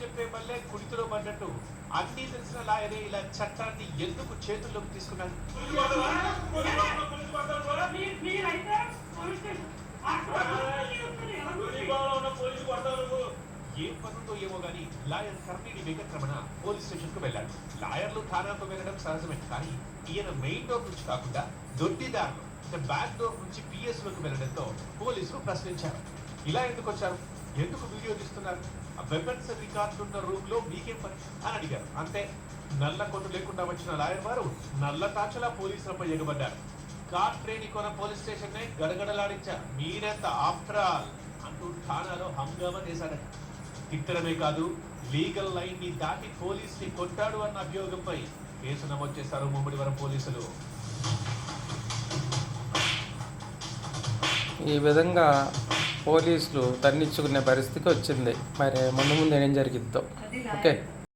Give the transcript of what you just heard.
చెప్పే మళ్ళీ కుడితిలో పడ్డట్టు అన్నీ తెలిసిన లాయరే ఇలా చట్టాన్ని ఎందుకు చేతుల్లోకి తీసుకున్నారు? ఏం పనుందో ఏమో గానీ లాయర్ కర్ణిని వెంకటరమణ పోలీస్ స్టేషన్ కు వెళ్ళాడు. లాయర్లు ఠానాకు వెళ్ళడం సహజమే, కానీ ఈయన మెయిన్ డోర్ నుంచి కాకుండా దొడ్డిదారులు బ్యాక్ డోర్ నుంచి పిఎస్ లోకి వెళ్ళడంతో పోలీసులు ప్రశ్నించారు. ఇలా ఎందుకు వచ్చారు, ఎందుకు వీడియో తీస్తున్నారు, వెపన్స్ రికార్డులు ఉన్న రూమ్ లో మీకేం పని అని అడిగారు. అంతే, నల్ల కొట్టు లేకుండా వచ్చిన లాయర్ వారు నల్ల తాచలా పోలీసులపై ఎగబడ్డారు. కార్ ట్రైన్ కొన పోలీస్ స్టేషన్ నే గడగడలాడించారు. మీరెంత ఆఫ్టర్ ఆల్ అంటూ ఠానాలో హంగామా చేశారట. తిట్టడమే కాదు, లీగల్ లైన్ ని దాటి పోలీస్ ని కొట్టాడు అన్న అభియోగంపై కేసు నమోదు చేశారు ముమ్మడివరం పోలీసులు. ఈ విధంగా పోలీసులు తన్నించుకునే పరిస్థితికి వచ్చింది. మరి ముందు ఏం జరిగిద్దో. ఓకే.